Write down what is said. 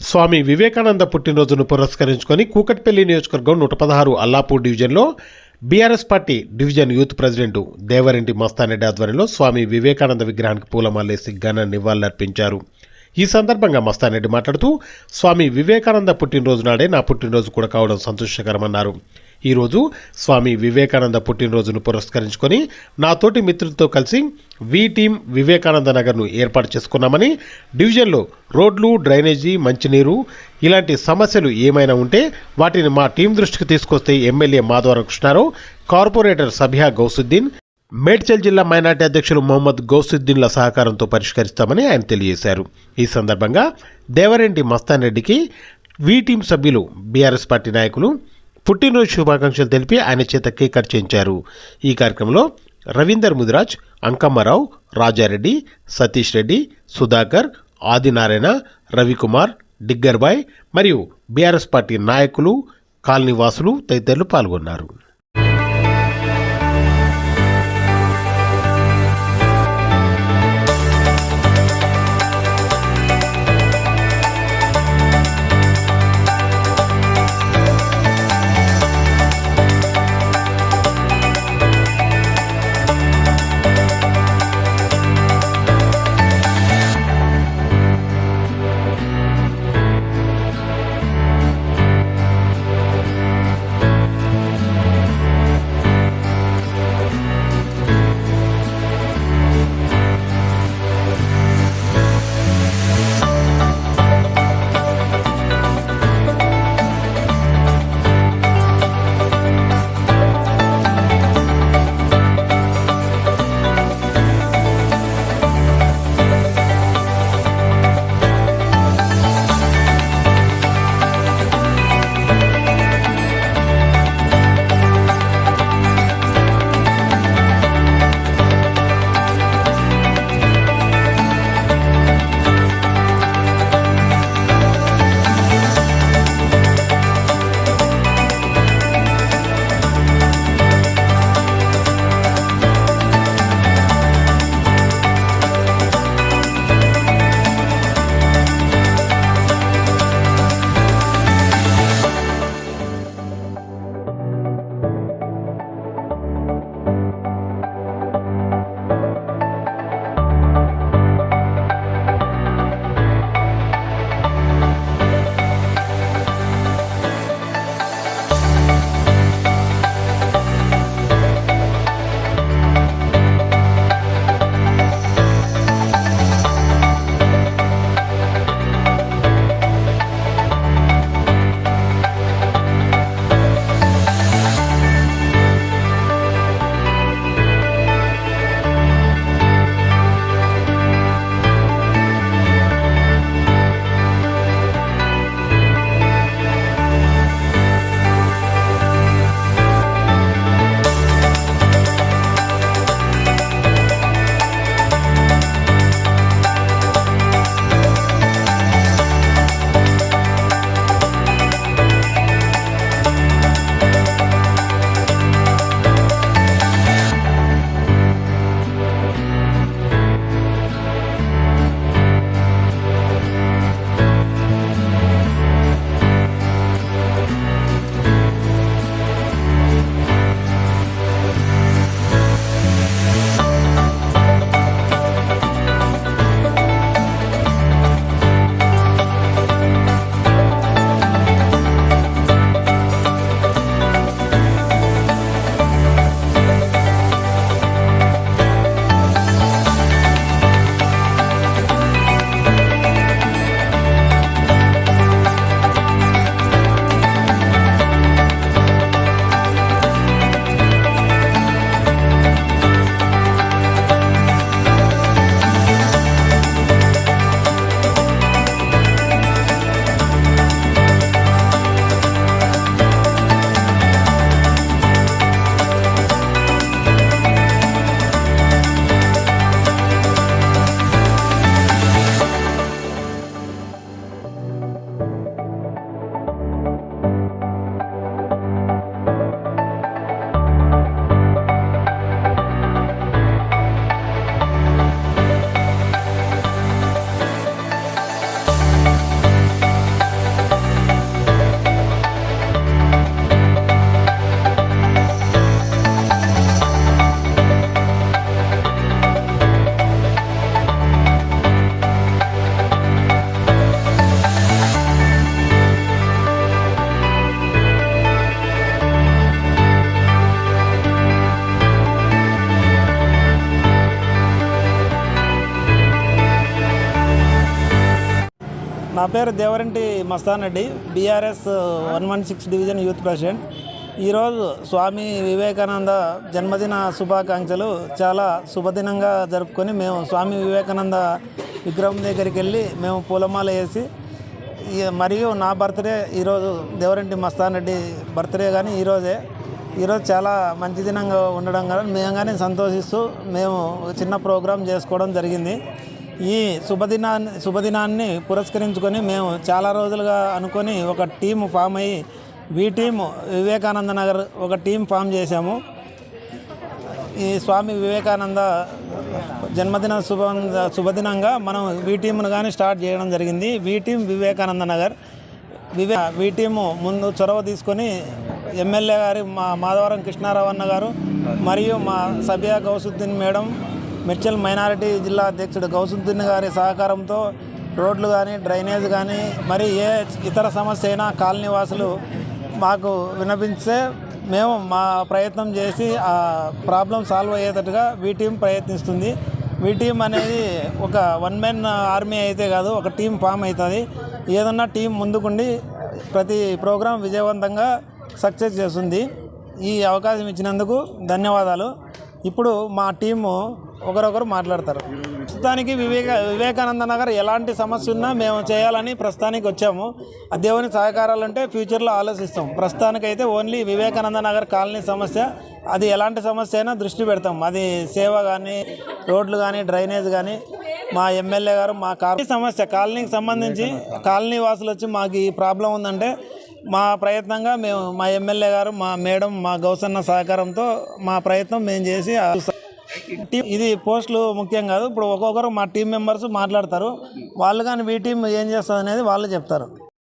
స్వామి వివేకానంద పుట్టినరోజును పురస్కరించుకొని కూకట్పల్లి నియోజకవర్గం 116 అల్లాపూర్ డివిజన్లో BRS party division youth president Devareddy Mastanareddy ఆధ్వర్యంలో స్వామి వివేకానంద విగ్రహానికి పూలమాలేసి ఘన నివాళులర్పించారు. ఈ సందర్భంగా మస్తానరెడ్డి మాట్లాడుతూ స్వామి వివేకానంద పుట్టినరోజు నాడే నా పుట్టినరోజు కూడా కావడం సంతోషకరమన్నారు. ఈరోజు స్వామి వివేకానంద పుట్టినరోజును పురస్కరించుకొని నాతోటి మిత్రులతో కలిసి వి టీం వివేకానంద నగర్ను ఏర్పాటు చేసుకున్నామని, డివిజన్లో రోడ్లు, డ్రైనేజీ, మంచినీరు ఇలాంటి సమస్యలు ఏమైనా ఉంటే వాటిని మా టీం దృష్టికి తీసుకొస్తే ఎమ్మెల్యే మాధవరం కృష్ణారావు, కార్పొరేటర్ సబిహా గౌసుద్దీన్, మేడ్చల్ జిల్లా మైనార్టీ అధ్యక్షులు మొహమ్మద్ గౌసుద్దీన్ల సహకారంతో పరిష్కరిస్తామని ఆయన తెలియజేశారు. ఈ సందర్భంగా దేవరెడ్డి మస్తానరెడ్డికి వి టీం సభ్యులు, బీఆర్ఎస్ పార్టీ నాయకులు పుట్టినరోజు శుభాకాంక్షలు తెలిపి ఆయన చేత కేక్ కట్ చేయించారు. ఈ కార్యక్రమంలో రవీందర్ ముదిరాజ్, అంకమ్మరావు, రాజారెడ్డి, సతీష్ రెడ్డి, సుధాకర్, ఆదినారాయణ, రవికుమార్, డిగ్గర్బాయ్ మరియు బీఆర్ఎస్ పార్టీ నాయకులు, కాలనీవాసులు తదితరులు పాల్గొన్నారు. నా పేరు Devaranti Mastan Reddy, BRS 116 division youth president. ఈరోజు స్వామి వివేకానంద జన్మదిన శుభాకాంక్షలు చాలా శుభదినంగా జరుపుకొని మేము స్వామి వివేకానంద విగ్రహం దగ్గరికి వెళ్ళి మేము పూలమాల వేసి, మరియు నా బర్త్డే ఈరోజు దేవరంటి మస్తాన్ రెడ్డి బర్త్డే కానీ ఈరోజు చాలా మంచి దినంగా ఉండడం కానీ మేము కానీ సంతోషిస్తూ మేము చిన్న ప్రోగ్రాం చేసుకోవడం జరిగింది. ఈ శుభదినాన్ని పురస్కరించుకొని మేము చాలా రోజులుగా అనుకొని ఒక టీము ఫామ్ అయ్యి టీము వివేకానంద నగర్ ఒక టీం ఫామ్ చేశాము. ఈ స్వామి వివేకానంద జన్మదిన శుభదినంగా మనం టీమును కానీ స్టార్ట్ చేయడం జరిగింది. టీం వివేకానంద నగర్ టీము ముందు చొరవ తీసుకొని ఎమ్మెల్యే గారి మా మాధవరం కృష్ణారావు అన్న గారు మరియు మా సబియా గౌసుద్దీన్ మేడం, మెడ్చల్ మైనారిటీ జిల్లా అధ్యక్షుడు గౌసుద్దీన్ గారి సహకారంతో రోడ్లు కానీ డ్రైనేజ్ కానీ మరి ఏ ఇతర సమస్య అయినా కాలనీ వాసులు మాకు విన్నపిస్తే మేము మా ప్రయత్నం చేసి ఆ ప్రాబ్లం సాల్వ్ అయ్యేటట్టుగా టీం ప్రయత్నిస్తుంది. టీం అనేది ఒక వన్ మ్యాన్ ఆర్మీ అయితే కాదు, ఒక టీం ఫామ్ అవుతుంది. ఏదన్నా టీం ముందుకుండి ప్రతి ప్రోగ్రాం విజయవంతంగా సక్సెస్ చేస్తుంది. ఈ అవకాశం ఇచ్చినందుకు ధన్యవాదాలు. ఇప్పుడు మా టీము ఒకరొకరు మాట్లాడతారు. ప్రస్తుతానికి వివేకానంద నగర్ ఎలాంటి సమస్య ఉన్నా మేము చేయాలని ప్రస్తుతానికి వచ్చాము. ఆ దేవుని సహకారాలు అంటే ఫ్యూచర్లో ఆలోచిస్తాం. ప్రస్తుతానికైతే ఓన్లీ వివేకానంద నగర్ కాలనీ సమస్య, అది ఎలాంటి సమస్య అయినా దృష్టి పెడతాం. అది సేవ కానీ, రోడ్లు కానీ, డ్రైనేజ్ కానీ మా ఎమ్మెల్యే గారు మా సమస్య కాలనీకి సంబంధించి కాలనీ వాసులు వచ్చి మాకు ఈ ప్రాబ్లం ఉందంటే మా ప్రయత్నంగా మేము మా ఎమ్మెల్యే గారు, మా మేడం, మా గౌసన్న సహకారంతో మా ప్రయత్నం మేము చేసి ఇది పోస్టులు ముఖ్యం కాదు. ఇప్పుడు ఒక్కొక్కరు మా టీం మెంబర్స్ మాట్లాడతారు. వాళ్ళు కానీ టీం ఏం చేస్తుంది అనేది వాళ్ళు చెప్తారు.